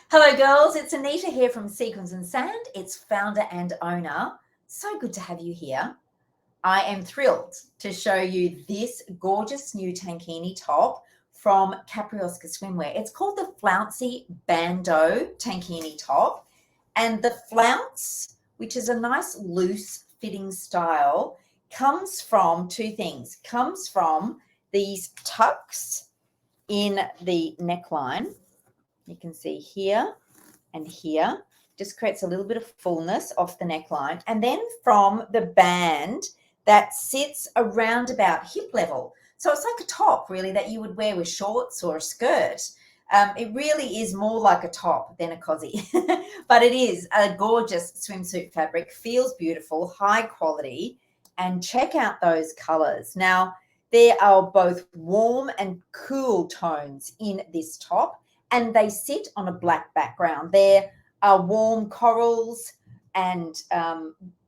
Hello girls, it's Anita here from Sequins and Sand. It's founder and owner. So good to have you here. I am thrilled to show you this gorgeous new Tankini top from Capriosca Swimwear. It's called the Flouncy Bandeau Tankini top, and the flounce, which is a nice loose fitting style, comes from two things. Comes from these tucks in the neckline. You can see here and here, just creates a little bit of fullness off the neckline. And then from the band that sits around about hip level. So it's like a top really that you would wear with shorts or a skirt. It really is more like a top than a cossie, but it is a gorgeous swimsuit fabric, feels beautiful, high quality, and check out those colors. Now, there are both warm and cool tones in this top, and they sit on a black background. There are warm corals and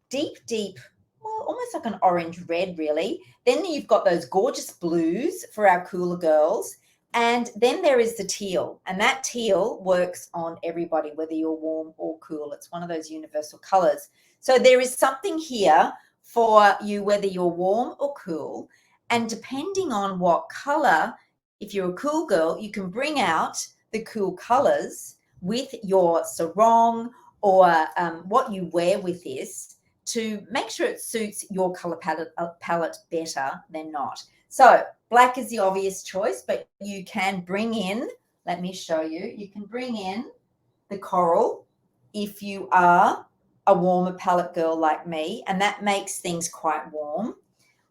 deep, well, almost like an orange red, really. Then you've got those gorgeous blues for our cooler girls. And then there is the teal, and that teal works on everybody, whether you're warm or cool. It's one of those universal colors. So there is something here for you, whether you're warm or cool. And depending on what color, if you're a cool girl, you can bring out the cool colors with your sarong or what you wear with this to make sure it suits your color palette better than not. So black is the obvious choice, but you can bring in, let me show you, you can bring in the coral if you are a warmer palette girl like me, and that makes things quite warm.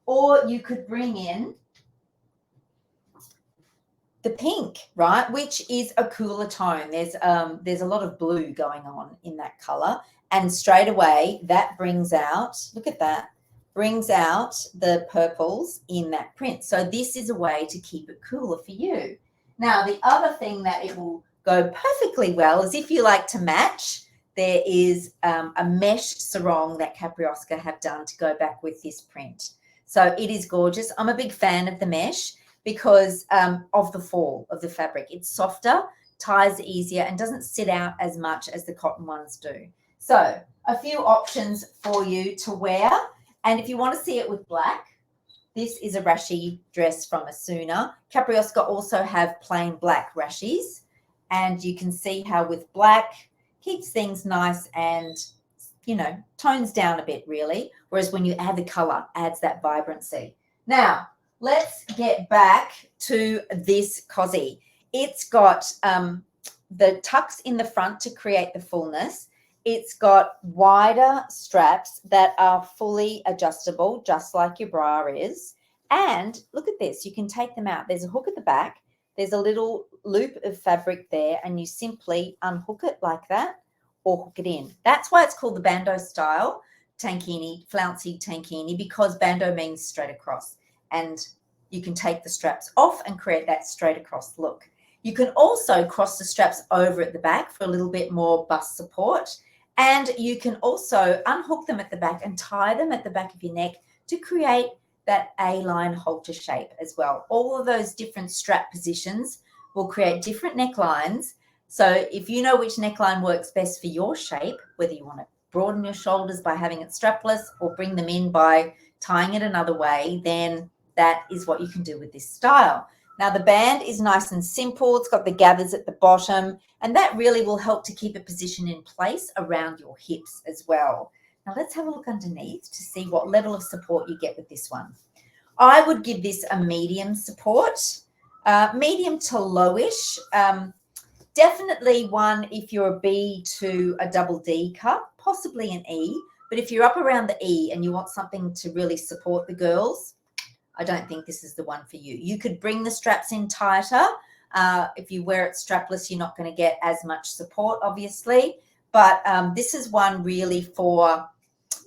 Or you could bring in the pink, right, which is a cooler tone. There's a lot of blue going on in that color, and straight away that brings out, look at that, brings out the purples in that print. So this is a way to keep it cooler for you. Now, the other thing that it will go perfectly well is if you like to match, there is a mesh sarong that Capriosca have done to go back with this print. So it is gorgeous. I'm a big fan of the mesh because of the fall of the fabric. It's softer, ties easier, and doesn't sit out as much as the cotton ones do. So a few options for you to wear. And if you want to see it with black, this is a rashi dress from Asuna. Capriosca also have plain black rashis, and you can see how with black keeps things nice and, you know, tones down a bit really. Whereas when you add the color, adds that vibrancy. Now, let's get back to this cossie. It's got the tucks in the front to create the fullness. It's got wider straps that are fully adjustable, just like your bra is. And look at this, you can take them out. There's a hook at the back. There's a little loop of fabric there, and you simply unhook it like that or hook it in. That's why it's called the Bandeau style Tankini, Flouncy Tankini, because Bandeau means straight across. And you can take the straps off and create that straight across look. You can also cross the straps over at the back for a little bit more bust support. And you can also unhook them at the back and tie them at the back of your neck to create that A-line halter shape as well. All of those different strap positions will create different necklines. So if you know which neckline works best for your shape, whether you want to broaden your shoulders by having it strapless or bring them in by tying it another way, then that is what you can do with this style. Now, the band is nice and simple. It's got the gathers at the bottom, and that really will help to keep a position in place around your hips as well. Now, let's have a look underneath to see what level of support you get with this one. I would give this a medium support, medium to lowish. Definitely one if you're a B to a double D cup, possibly an E. But if you're up around the E and you want something to really support the girls, I don't think this is the one for you. You could bring the straps in tighter. If you wear it strapless, you're not going to get as much support, obviously. But this is one really for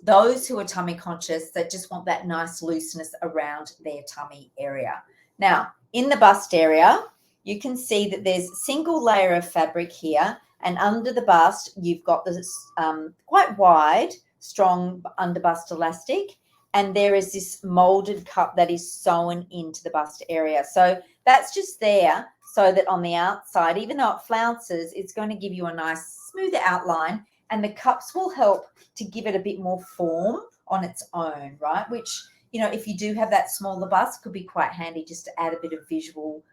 those who are tummy conscious that just want that nice looseness around their tummy area. Now, in the bust area, you can see that there's a single layer of fabric here, and under the bust, you've got this quite wide, strong underbust elastic, and there is this molded cup that is sewn into the bust area. So that's just there so that on the outside, even though it flounces, it's going to give you a nice smoother outline, and the cups will help to give it a bit more form on its own, right? Which, if you do have that smaller bust, could be quite handy just to add a bit of visual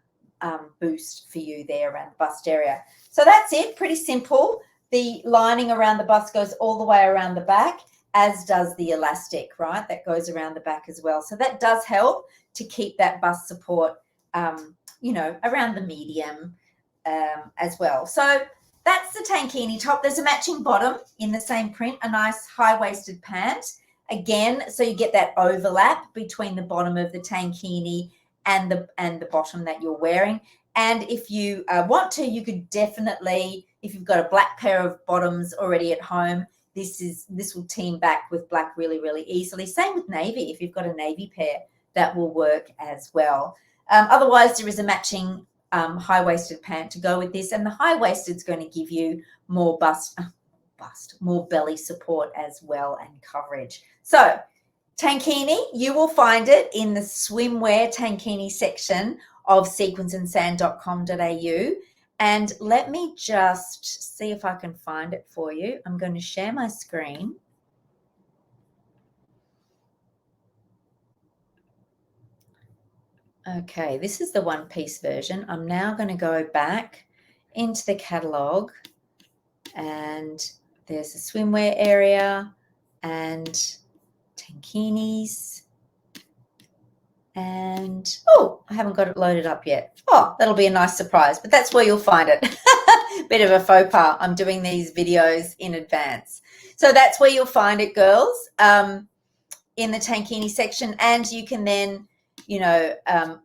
boost for you there around the bust area. So that's it, pretty simple. The lining around the bust goes all the way around the back, as does the elastic, right? That goes around the back as well. So that does help to keep that bust support, around the medium as well. So that's the tankini top. There's a matching bottom in the same print, a nice high-waisted pant. Again, so you get that overlap between the bottom of the tankini and the bottom that you're wearing. And if you want to, you could definitely, if you've got a black pair of bottoms already at home, this will team back with black really, really easily. Same with navy. If you've got a navy pair, that will work as well. Otherwise, there is a matching high-waisted pant to go with this, and the high-waisted is going to give you more more belly support as well and coverage. So tankini, you will find it in the swimwear tankini section of sequinsandsand.com.au. And let me just see if I can find it for you. I'm going to share my screen. Okay, this is the one-piece version. I'm now going to go back into the catalogue, and there's the swimwear area and tankinis. And, I haven't got it loaded up yet. That'll be a nice surprise, but that's where you'll find it. Bit of a faux pas. I'm doing these videos in advance. So that's where you'll find it, girls, in the tankini section. And you can then,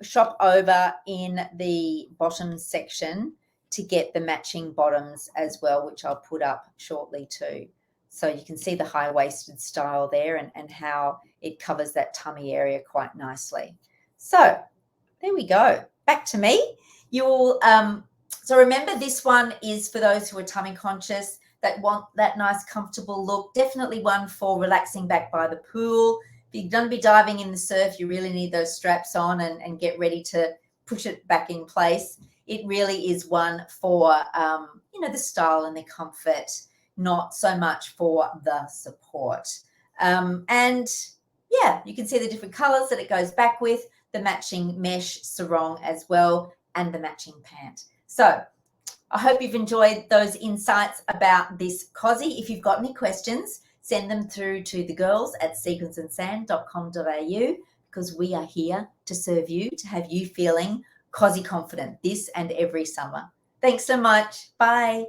shop over in the bottoms section to get the matching bottoms as well, which I'll put up shortly too. So you can see the high-waisted style there and how it covers that tummy area quite nicely. So there we go. Back to me. You'll so remember, this one is for those who are tummy conscious, that want that nice comfortable look. Definitely one for relaxing back by the pool. If you're going to be diving in the surf, you really need those straps on and get ready to push it back in place. It really is one for, the style and the comfort, not so much for the support. And yeah, you can see the different colors that it goes back with, the matching mesh sarong as well, and the matching pant. So I hope you've enjoyed those insights about this cossie. If you've got any questions, send them through to the girls at sequinsandsand.com.au, because we are here to serve you, to have you feeling cossie confident this and every summer. Thanks so much. Bye.